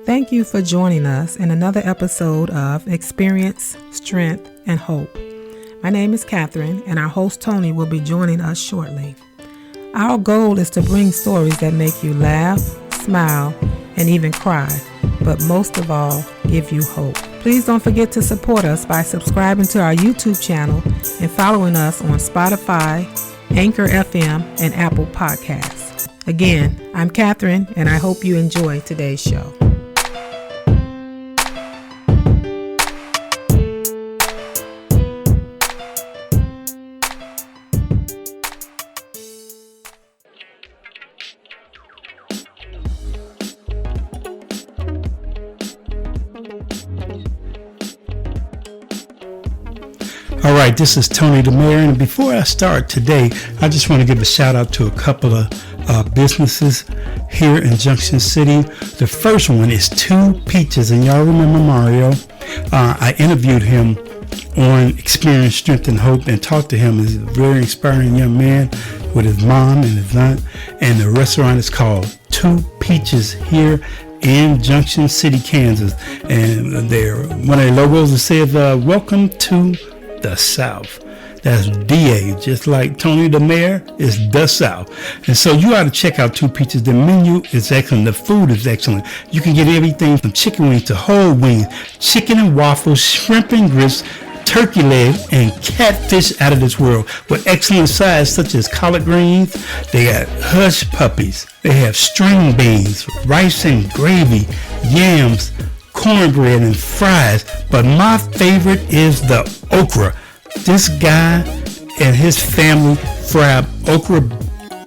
Thank you for joining us in another episode of Experience, Strength, and Hope. My name is Catherine, and our host Tony will be joining us shortly. Our goal is to bring stories that make you laugh, smile, and even cry, but most of all, give you hope. Please don't forget to support us by subscribing to our YouTube channel and following us on Spotify, Anchor FM, and Apple Podcasts. Again, I'm Catherine, and I hope you enjoy today's show. All right, this is Tony the Mayor, and before I start today, I just want to give a shout out to a couple of businesses here in Junction City. The first one is Two Peaches, and y'all remember Mario. I interviewed him on Experience, Strength, and Hope and talked to him. He's a very inspiring young man with his mom and his aunt, and the restaurant is called Two Peaches here in Junction City, Kansas. And one of their logos that says, welcome to the South. That's DA, just like Tony the Mayor is the South. And so you ought to check out Two Peaches. The menu is excellent. The food is excellent. You can get everything from chicken wings to whole wings, chicken and waffles, shrimp and grits, turkey leg, and catfish out of this world with excellent sides such as collard greens. They got hush puppies. They have string beans, rice and gravy, yams, cornbread, and fries. But my favorite is the okra. This guy and his family fry okra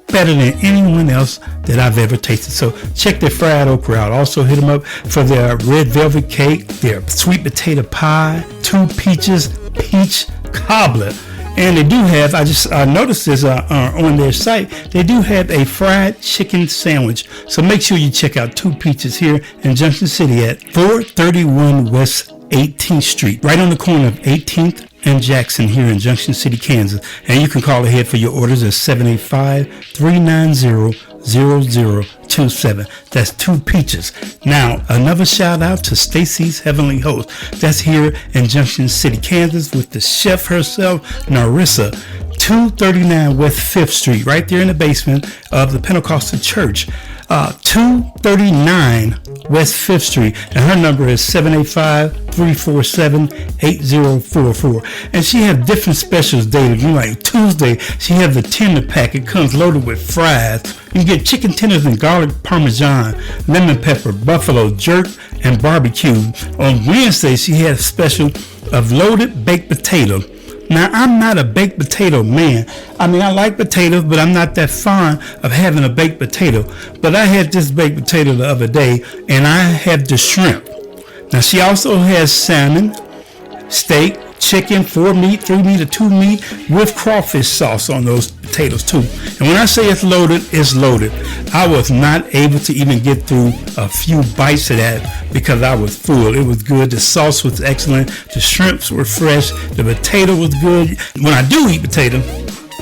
better than anyone else that I've ever tasted. So check their fried okra out. Also hit them up for their red velvet cake, their sweet potato pie, Two Peaches peach cobbler. And they do have, I noticed this on their site, they do have a fried chicken sandwich. So make sure you check out Two Peaches here in Junction City at 431 West 18th Street, right on the corner of 18th and Jackson here in Junction City, Kansas. And you can call ahead for your orders at 785-390-0027. That's Two Peaches. Now, another shout out to Stacy's Heavenly Host. That's here in Junction City, Kansas with the chef herself, Narissa. 239 West 5th Street, right there in the basement of the Pentecostal Church. 239 West 5th Street, and her number is 785-347-8044. And she has different specials daily. Like Tuesday, she has the tender pack. It comes loaded with fries. You get chicken tenders and garlic parmesan, lemon pepper, buffalo jerk, and barbecue. On Wednesday, she has a special of loaded baked potato. Now, I'm not a baked potato man. I mean, I like potatoes, but I'm not that fond of having a baked potato. But I had this baked potato the other day, and I had the shrimp. Now, she also has salmon, steak, chicken, 4 meat, 3 meat, or 2 meat with crawfish sauce on those potatoes too. And when I say it's loaded, it's loaded. I was not able to even get through a few bites of that because I was full. It was good. The sauce was excellent. The shrimps were fresh. The potato was good. When I do eat potato,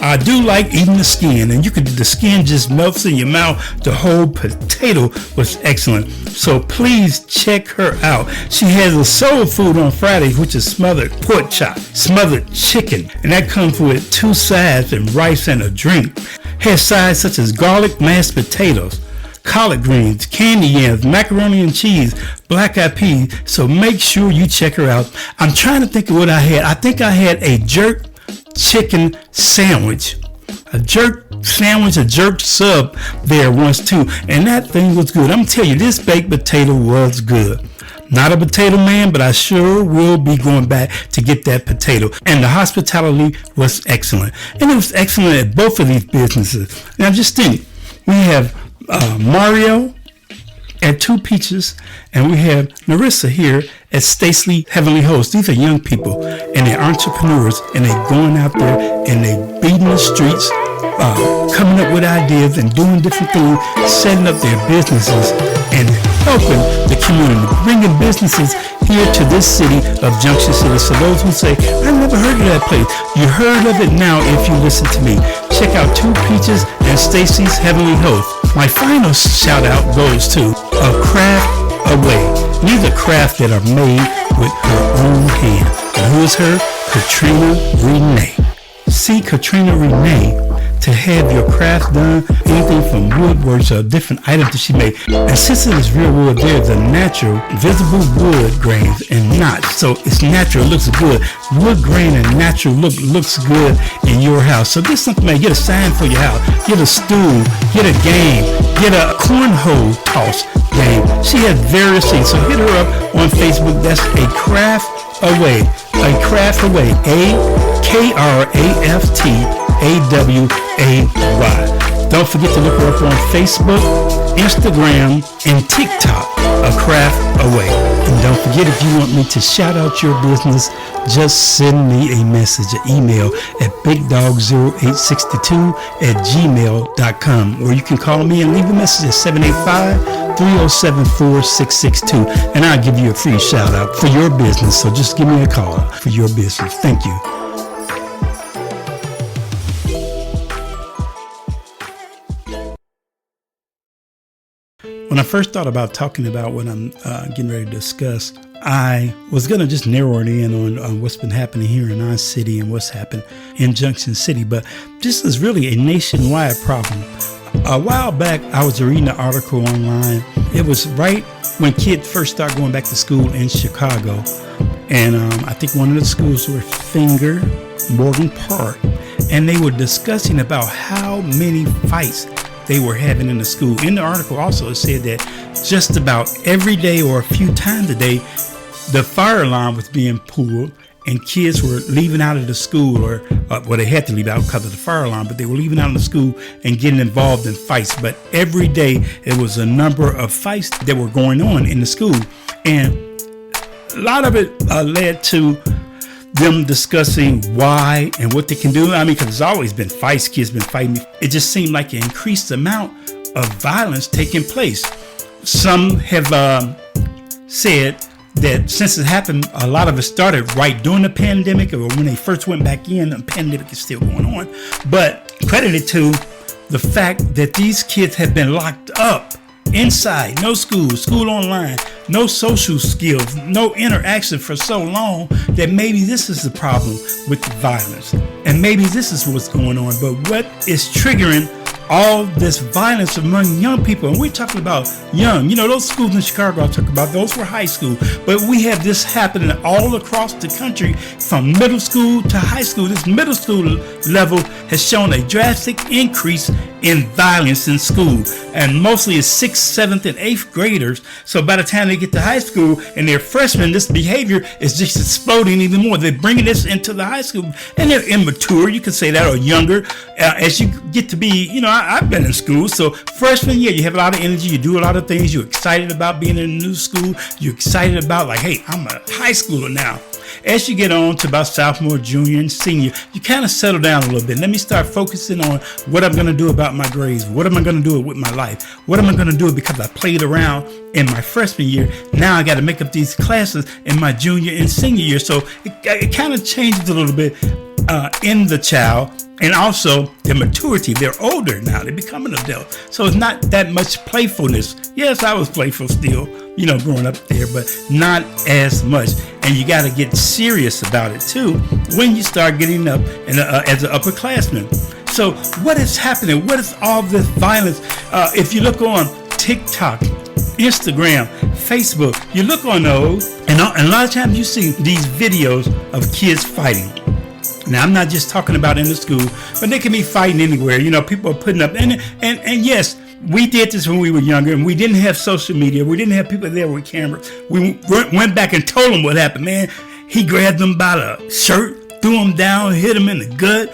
I do like eating the skin, and the skin just melts in your mouth. The whole potato was excellent. So please check her out. She has a soul food on Fridays, which is smothered pork chop, smothered chicken, and that comes with 2 sides and rice and a drink. Has sides such as garlic mashed potatoes, collard greens, candy yams, macaroni and cheese, black eyed peas. So make sure you check her out. I'm trying to think of what I had. I think I had a jerk chicken sandwich, a jerk sub there once too, and that thing was good. I'm telling you, this baked potato was good. Not a potato man, but I sure will be going back to get that potato. And the hospitality was excellent, and it was excellent at both of these businesses. Now just think, we have Mario at Two Peaches, and we have Narissa here at Stacy Heavenly Host. These are young people, and they're entrepreneurs, and they're going out there and they're beating the streets, coming up with ideas and doing different things, setting up their businesses and helping the community, bringing businesses here to this city of Junction City. So those who say, I never heard of that place, you heard of it now if you listen to me. Check out Two Peaches and Stacy's Heavenly Host. My final shout out goes to A Craft Away. crafts that are made with her own hand. And who is her? Katrina Renee. See Katrina Renee to have your crafts done, anything from woodworks or different items that she made. And since it is real wood, there's a natural, visible wood grains and knots. So it's natural, it looks good. Wood grain and natural looks good in your house. So get something, man. Get a sign for your house. Get a stool. Get a game. Get a cornhole toss game. She has various things. So hit her up on Facebook. That's A Craft Away. A Craft Away. AKRAFTAWAY. Don't forget to look her up on Facebook, Instagram, and TikTok, A Craft Away. And don't forget, if you want me to shout out your business, just send me a message, an email at bigdog0862@gmail.com, or you can call me and leave a message at 785-307-4662, and I'll give you a free shout out for your business. So just give me a call for your business. Thank you. When I first thought about talking about what I'm getting ready to discuss, I was going to just narrow it in on what's been happening here in our city and what's happened in Junction City. But this is really a nationwide problem. A while back, I was reading an article online. It was right when kids first started going back to school in Chicago. And I think one of the schools were Finger, Morgan Park. And they were discussing about how many fights they were having in the school. In the article also, it said that just about every day or a few times a day, the fire alarm was being pulled and kids were leaving out of the school, or well, they had to leave out because of the fire alarm, but they were leaving out of the school and getting involved in fights. But every day, it was a number of fights that were going on in the school. And a lot of it led to them discussing why and what they can do. I mean, because there's always been fights, kids been fighting. It just seemed like an increased amount of violence taking place. Some have said that since it happened, a lot of it started right during the pandemic, or when they first went back in. The pandemic is still going on, but credited to the fact that these kids have been locked up inside, no school online, no social skills, no interaction for so long, that maybe this is the problem with the violence, and maybe this is what's going on. But what is triggering all this violence among young people? And we're talking about young, those schools in Chicago I talk about, those were high school, but we have this happening all across the country, from middle school to high school. This middle school level has shown a drastic increase in violence in school, and mostly it's 6th, 7th, and 8th graders. So by the time they get to high school and they're freshmen, this behavior is just exploding even more. They're bringing this into the high school, and they're immature, you can say that, or younger. As you get to be, I've been in school, so freshman year, you have a lot of energy, you do a lot of things, you're excited about being in a new school, you're excited about, like, hey, I'm a high schooler now. As you get on to about sophomore, junior, and senior, you kind of settle down a little bit. Let me start focusing on what I'm going to do about my grades. What am I going to do with my life? What am I going to do because I played around in my freshman year? Now I got to make up these classes in my junior and senior year. So it kind of changes a little bit in the child, and also their maturity. They're older now. They're becoming adults. So it's not that much playfulness. Yes, I was playful still, growing up there, but not as much. And you got to get serious about it too when you start getting up and as an upperclassman. So what is happening? What is all this violence? If you look on TikTok, Instagram, Facebook, you look on those, and a lot of times you see these videos of kids fighting. Now, I'm not just talking about in the school, but they can be fighting anywhere. People are putting up, and yes, we did this when we were younger, and we didn't have social media. We didn't have people there with cameras. We went back and told them what happened, man. He grabbed them by the shirt, threw him down, hit him in the gut,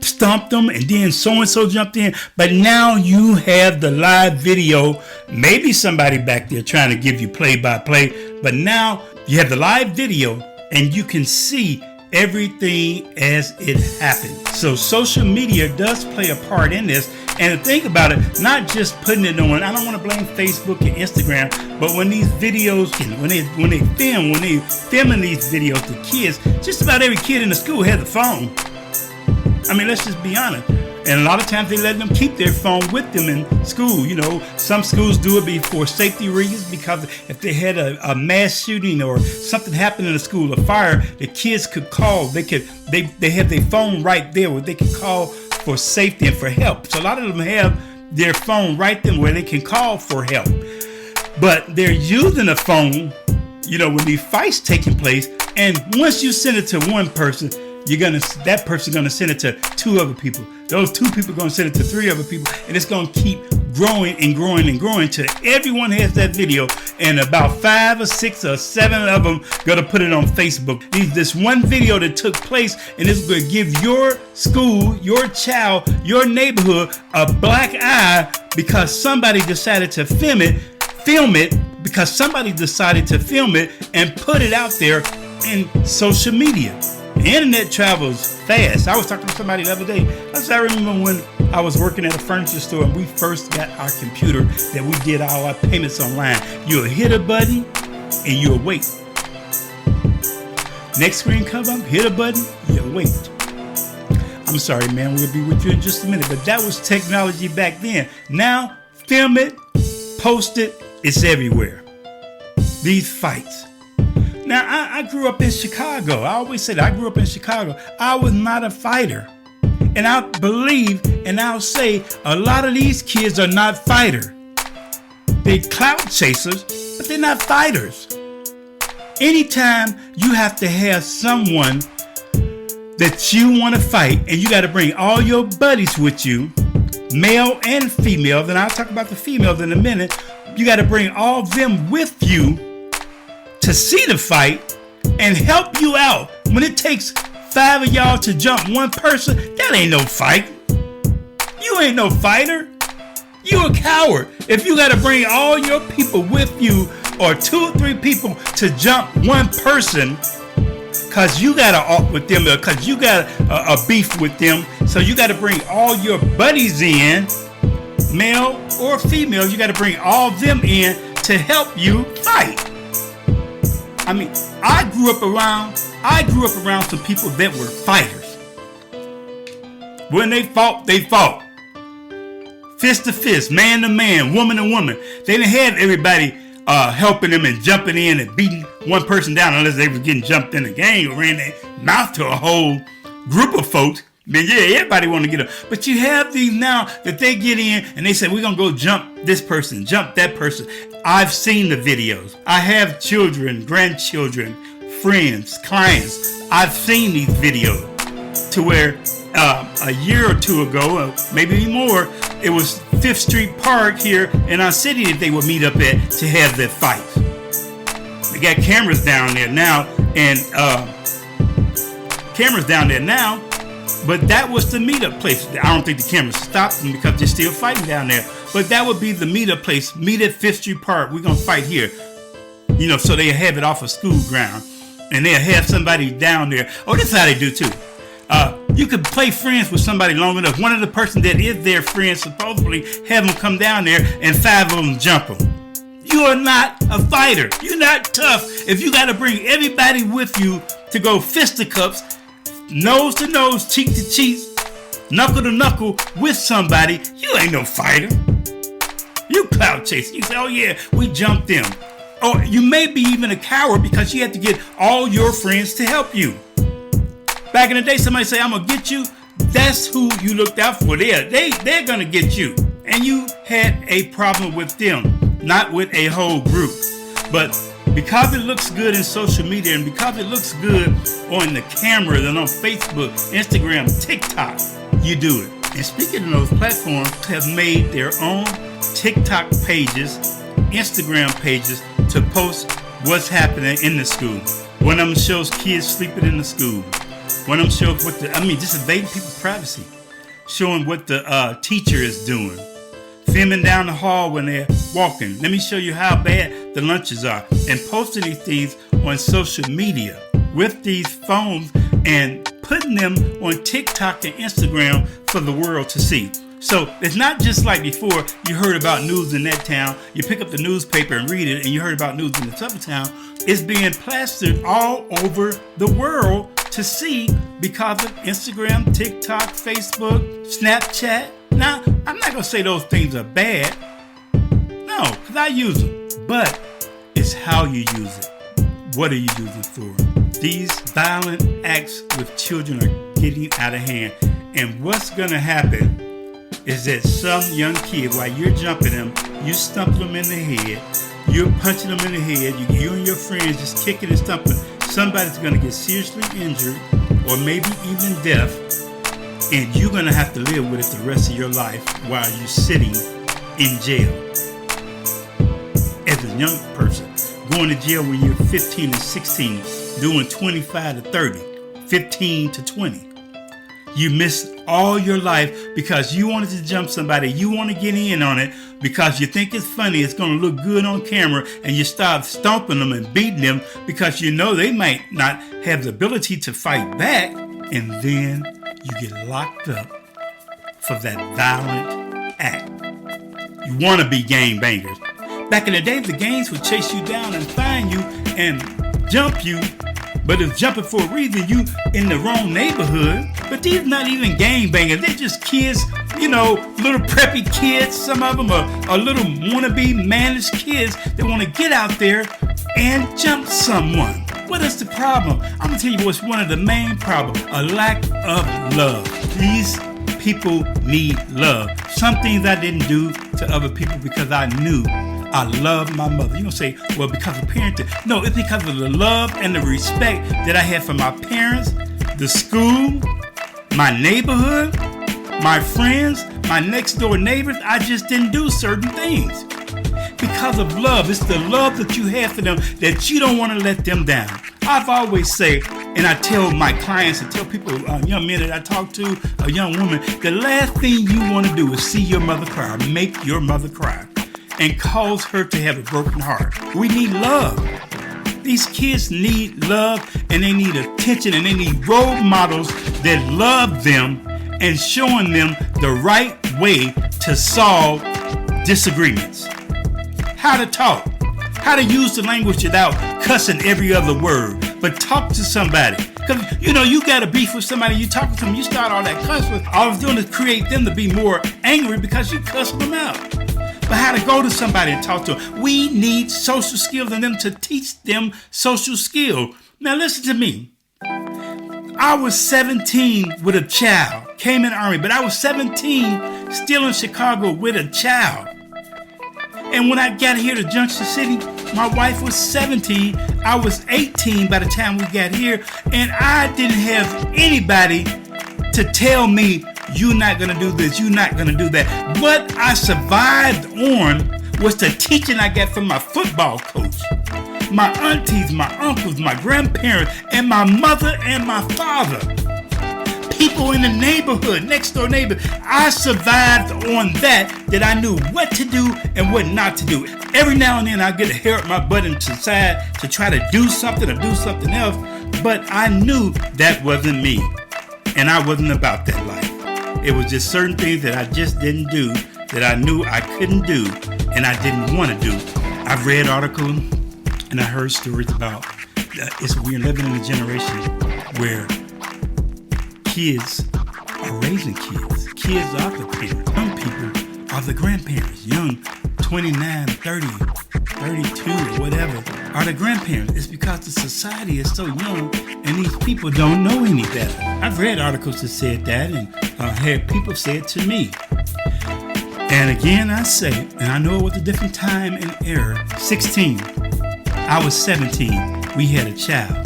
stomped him, and then so-and-so jumped in. But now you have the live video, maybe somebody back there trying to give you play-by-play, but now you have the live video, and you can see everything as it happened. So social media does play a part in this. And think about it, not just putting it on, I don't want to blame Facebook and Instagram, but when these videos, when they filming these videos to kids, just about every kid in the school has a phone. I mean, let's just be honest. And a lot of times they let them keep their phone with them in school. You know, some schools do it for safety reasons, because if they had a mass shooting or something happened in the school, a fire, the kids could call. They have their phone right there where they can call for safety and for help. So a lot of them have their phone right there where they can call for help. But they're using the phone, you know, when these fights taking place. And once you send it to one person, that person's gonna send it to 2 other people. Those 2 people are gonna send it to 3 other people, and it's gonna keep growing and growing and growing till everyone has that video, and about 5 or 6 or 7 of them gonna put it on Facebook. This one video that took place, and it's gonna give your school, your child, your neighborhood a black eye because somebody decided to film it because somebody decided to film it and put it out there in social media. The internet travels fast. I was talking to somebody the other day. I remember when I was working at a furniture store and we first got our computer that we did all our payments online. You'll hit a button and you'll wait. Next screen comes up, hit a button, you'll wait. I'm sorry, man, we'll be with you in just a minute. But that was technology back then. Now, film it, post it, it's everywhere. These fights. Now, I grew up in Chicago. I always say that I grew up in Chicago. I was not a fighter. And I believe, and I'll say, a lot of these kids are not fighters. They're clout chasers, but they're not fighters. Anytime you have to have someone that you want to fight, and you got to bring all your buddies with you, male and female, then I'll talk about the females in a minute. You got to bring all of them with you to see the fight and help you out. When it takes 5 of y'all to jump one person, that ain't no fight. You ain't no fighter. You a coward. If you got to bring all your people with you, or 2 or 3 people to jump one person, because you got to argue with them, because you got a beef with them, so you got to bring all your buddies in, male or female, you got to bring all of them in to help you fight. I mean, I grew up around some people that were fighters. When they fought, fist to fist, man to man, woman to woman. They didn't have everybody helping them and jumping in and beating one person down unless they were getting jumped in a gang or ran their mouth to a whole group of folks. Then yeah, everybody want to get up. But you have these now that they get in and they say, we're going to go jump this person, jump that person. I've seen the videos. I have children, grandchildren, friends, clients. I've seen these videos to where a year or 2 ago, maybe more, it was 5th Street Park here in our city that they would meet up at to have their fights. They got cameras down there now, but that was the meetup place. I don't think the cameras stopped them because they're still fighting down there. But that would be the meetup place. Meet at 5th Street Park. We're going to fight here. You know, so they have it off of school ground. And they'll have somebody down there. Oh, this is how they do too. You could play friends with somebody long enough. One of the person that is their friend supposedly have them come down there and 5 of them jump them. You are not a fighter. You're not tough. If you got to bring everybody with you to go fisticuffs, nose to nose, cheek to cheek, knuckle to knuckle with somebody, you ain't no fighter. You clout chasing. You say, oh yeah, we jumped them. Or you may be even a coward because you have to get all your friends to help you. Back in the day, somebody say, I'm going to get you. That's who you looked out for. They're going to get you. And you had a problem with them, not with a whole group. But because it looks good in social media and because it looks good on the cameras and on Facebook, Instagram, TikTok, you do it. And speaking of those platforms, have made their own TikTok pages, Instagram pages to post what's happening in the school. One of them shows kids sleeping in the school. One of them shows just invading people's privacy. Showing what the teacher is doing. Filming down the hall when they're walking. Let me show you how bad the lunches are. And posting these things on social media with these phones and putting them on TikTok and Instagram for the world to see. So it's not just like before you heard about news in that town. You pick up the newspaper and read it and you heard about news in this other town. It's being plastered all over the world to see because of Instagram, TikTok, Facebook, Snapchat. Now, I'm not going to say those things are bad. No, because I use them. But it's how you use it. What are you using it for? These violent acts with children are getting out of hand. And what's going to happen is that some young kid, while you're jumping them, you stump them in the head, you're punching them in the head, you and your friends just kicking and stumping. Somebody's going to get seriously injured or maybe even deaf, and you're going to have to live with it the rest of your life while you're sitting in jail. As a young person, going to jail when you're 15 and 16, doing 25 to 30, 15 to 20. You missed all your life because you wanted to jump somebody. You want to get in on it because you think it's funny. It's going to look good on camera, and you start stomping them and beating them because you know they might not have the ability to fight back. And then you get locked up for that violent act. You want to be gangbangers. Back in the day, the gangs would chase you down and find you and jump you. But if jumping for a reason, you in the wrong neighborhood. But these not even gangbangers. They're just kids, little preppy kids. Some of them are little wannabe managed kids that want to get out there and jump someone. What is the problem? I'm going to tell you what's one of the main problems. A lack of love. These people need love. Some things I didn't do to other people because I knew I love my mother. You don't say, well, because of parenting. No, it's because of the love and the respect that I had for my parents, the school, my neighborhood, my friends, my next door neighbors. I just didn't do certain things because of love. It's the love that you have for them that you don't want to let them down. I've always say, and I tell my clients and tell people, young men that I talk to, a young woman, the last thing you want to do is see your mother cry, make your mother cry, and cause her to have a broken heart. We need love. These kids need love, and they need attention, and they need role models that love them and showing them the right way to solve disagreements. How to talk. How to use the language without cussing every other word, but talk to somebody. Because, you got a beef with somebody, you talk to them, you start all that cussing. All it's doing is create them to be more angry because you cuss them out. But how to go to somebody and talk to them. We need social skills and them to teach them social skill. Now listen to me. I was 17 with a child, came in the Army, but I was 17 still in Chicago with a child. And when I got here to Junction City, my wife was 17. I was 18 by the time we got here, and I didn't have anybody to tell me, you're not going to do this, you're not going to do that. What I survived on was the teaching I got from my football coach, my aunties, my uncles, my grandparents, and my mother and my father. People in the neighborhood, next door neighbor. I survived on that I knew what to do and what not to do. Every now and then I get a hair up my butt and decide to try to do something or do something else, but I knew that wasn't me, and I wasn't about that life. It was just certain things that I just didn't do, that I knew I couldn't do, and I didn't want to do. I've read articles and I heard stories about we're living in a generation where kids are raising kids. Kids are the parents. Young people are the grandparents. Young 29, 30, 32, or whatever are the grandparents. It's because the society is so young and these people don't know any better. I've read articles that said that and had people say it to me. And again, I say, and I know it was a different time and era. 16. I was 17. We had a child.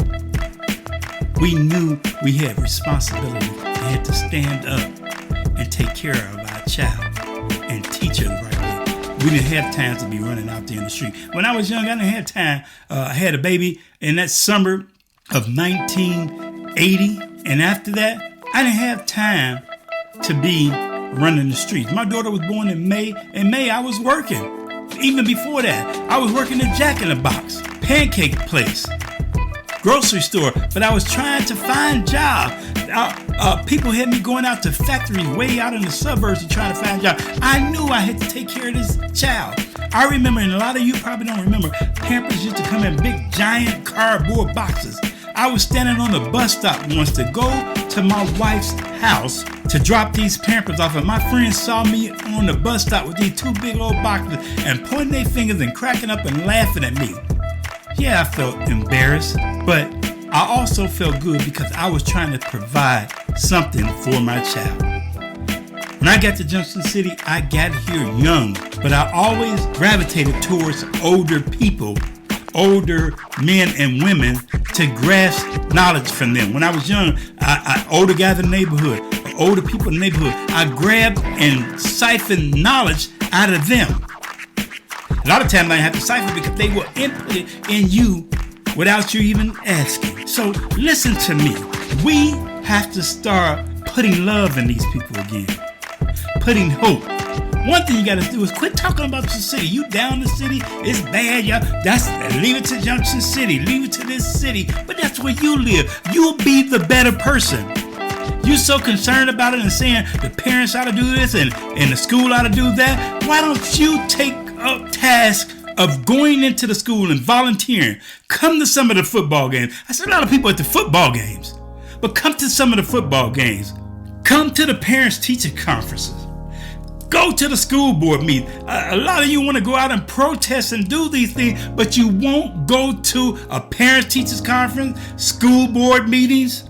We knew we had responsibility. We had to stand up and take care of our child and teach her the right way. We didn't have time to be running out there in the street. When I was young, I didn't have time. I had a baby in that summer of 1980. And after that, I didn't have time to be running the streets. My daughter was born in May. In May, I was working. Even before that, I was working at Jack in the Box, pancake place, grocery store, but I was trying to find jobs. People had me going out to factories way out in the suburbs to try to find jobs. I knew I had to take care of this child. I remember, and a lot of you probably don't remember, Pampers used to come in big, giant cardboard boxes. I was standing on the bus stop once to go to my wife's house to drop these Pampers off, and my friends saw me on the bus stop with these 2 big old boxes and pointing their fingers and cracking up and laughing at me. Yeah, I felt embarrassed, but I also felt good because I was trying to provide something for my child. When I got to Junction City, I got here young, but I always gravitated towards older people, older men and women, to grasp knowledge from them. When I was young, older guys in the neighborhood, older people in the neighborhood, I grabbed and siphoned knowledge out of them. A lot of times I have to siphon because they will input it in you without you even asking. So listen to me. We have to start putting love in these people again. Putting hope. One thing you got to do is quit talking about your city. You down the city, it's bad, y'all. Leave it to Junction City. Leave it to this city. But that's where you live. You'll be the better person. You so concerned about it and saying the parents ought to do this and the school ought to do that. Why don't you take up task of going into the school and volunteering? Come to some of the football games. I see a lot of people at the football games, but come to some of the football games. Come to the parents-teacher conferences. Go to the school board meeting. A lot of you want to go out and protest and do these things, but you won't go to a parents-teachers conference, school board meetings.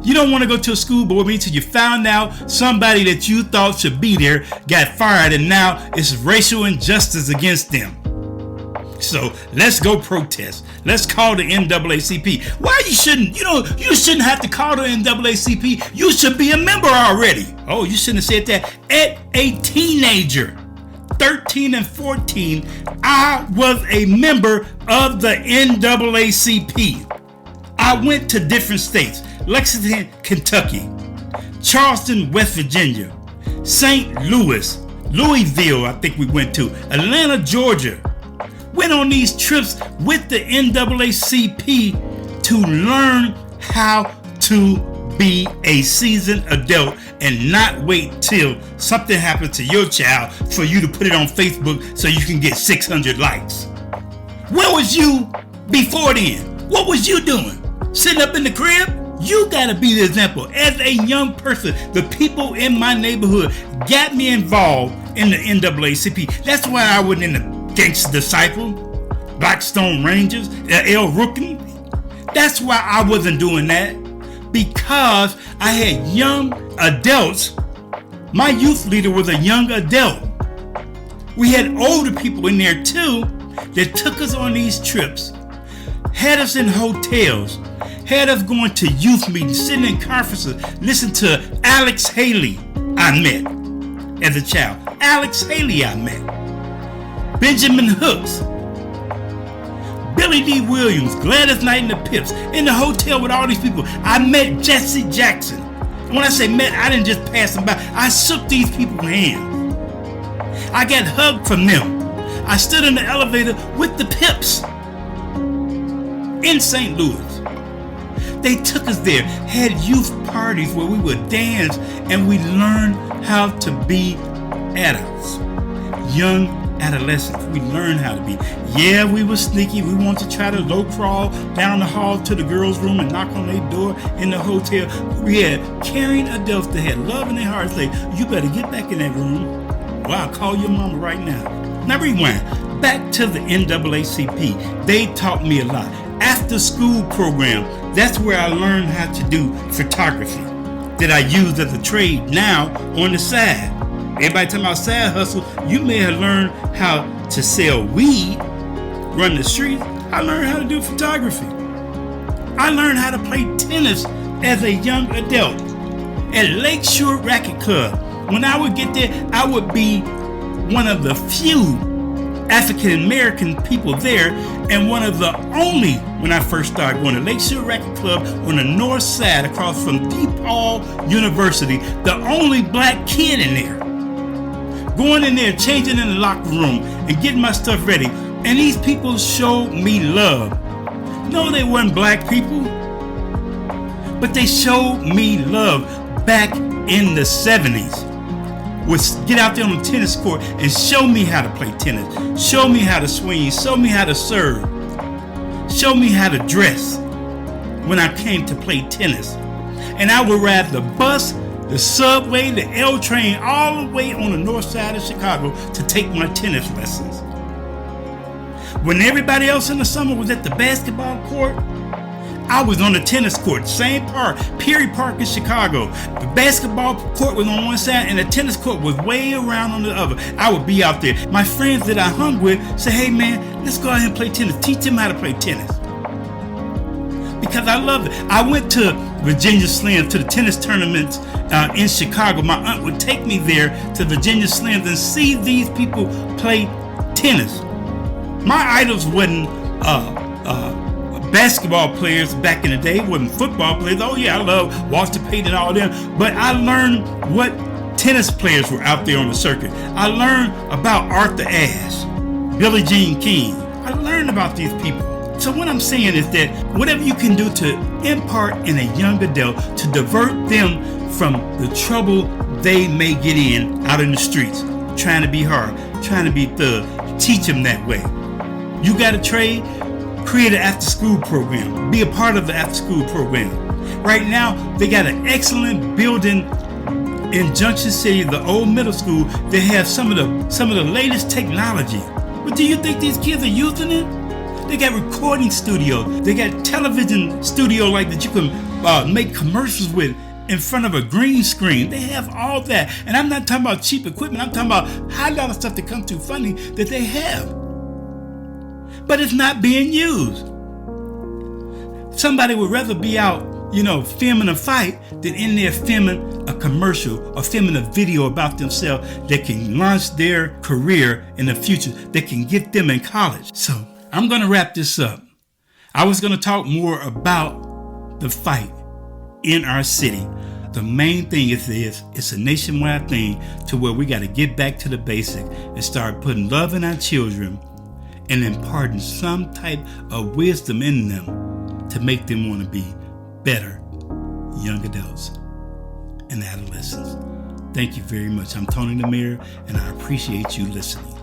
You don't want to go to a school board meeting till you found out somebody that you thought should be there got fired, and now it's racial injustice against them. So let's go protest. Let's call the NAACP. Why you shouldn't have to call the NAACP. You should be a member already. Oh, you shouldn't have said that. At a teenager, 13 and 14, I was a member of the NAACP. I went to different states. Lexington, Kentucky, Charleston, West Virginia, St. Louis, Louisville, I think we went to, Atlanta, Georgia. Went on these trips with the NAACP to learn how to be a seasoned adult and not wait till something happens to your child for you to put it on Facebook so you can get 600 likes. Where was you before then? What was you doing? Sitting up in the crib? You gotta be the example. As a young person, the people in my neighborhood got me involved in the NAACP. That's why I wasn't in the Gangster Disciple, Blackstone Rangers, El Rookie. That's why I wasn't doing that. Because I had young adults. My youth leader was a young adult. We had older people in there too that took us on these trips, had us in hotels, had us going to youth meetings, sitting in conferences, listening to Alex Haley I met as a child. Alex Haley I met. Benjamin Hooks, Billy D. Williams, Gladys Knight and the Pips, in the hotel with all these people. I met Jesse Jackson. And when I say met, I didn't just pass them by. I shook these people's hands. I got hugged from them. I stood in the elevator with the Pips in St. Louis. They took us there, had youth parties where we would dance and we learned how to be adults, young adolescents. We learned how to be. Yeah, we were sneaky. We wanted to try to low crawl down the hall to the girls' room and knock on their door in the hotel. We had caring adults that had love in their hearts. Say, you better get back in that room, or I'll call your mama right now. Now rewind. Back to the NAACP. They taught me a lot. After school program, that's where I learned how to do photography that I use as a trade now on the side. Everybody talking about side hustle. You may have learned how to sell weed, run the streets. I learned how to do photography. I learned how to play tennis as a young adult at Lakeshore Racket Club. When I would get there, I would be one of the few African American people there, and one of the only, when I first started going to Lakeshore Racket Club on the north side across from DePaul University, the only black kid in there. Going in there, changing in the locker room and getting my stuff ready. And these people showed me love. No, they weren't black people, but they showed me love back in the 70s. Would get out there on the tennis court and show me how to play tennis, show me how to swing, show me how to serve, show me how to dress. when I came to play tennis. And I would ride the bus, the subway, the L train, all the way on the north side of Chicago to take my tennis lessons. When everybody else in the summer was at the basketball court, I was on the tennis court, same park, Peary Park in Chicago. The basketball court was on one side and the tennis court was way around on the other. I would be out there. My friends that I hung with said, hey man, let's go out and play tennis. Teach them how to play tennis. Because I loved it. I went to Virginia Slims, to the tennis tournaments in Chicago. My aunt would take me there to Virginia Slims and see these people play tennis. My idols wasn't basketball players back in the day, wasn't football players. Oh yeah, I love Walter Payton and all them. But I learned what tennis players were out there on the circuit. I learned about Arthur Ashe, Billie Jean King. I learned about these people. So what I'm saying is that whatever you can do to impart in a young adult, to divert them from the trouble they may get in out in the streets, trying to be hard, trying to be thug, teach them that way. You got a trade? Create an after-school program. Be a part of the after-school program. Right now, they got an excellent building in Junction City, the old middle school. They have some of the latest technology. But do you think these kids are using it? They got recording studios. They got television studio like that you can make commercials with in front of a green screen. They have all that. And I'm not talking about cheap equipment. I'm talking about high-dollar stuff that comes through funding that they have. But it's not being used. Somebody would rather be out, filming a fight than in there filming a commercial or filming a video about themselves that can launch their career in the future, that can get them in college. So I'm going to wrap this up. I was going to talk more about the fight in our city. The main thing is it's a nationwide thing to where we got to get back to the basic and start putting love in our children and imparting some type of wisdom in them to make them want to be better young adults and adolescents. Thank you very much. I'm Tony the Mayor, and I appreciate you listening.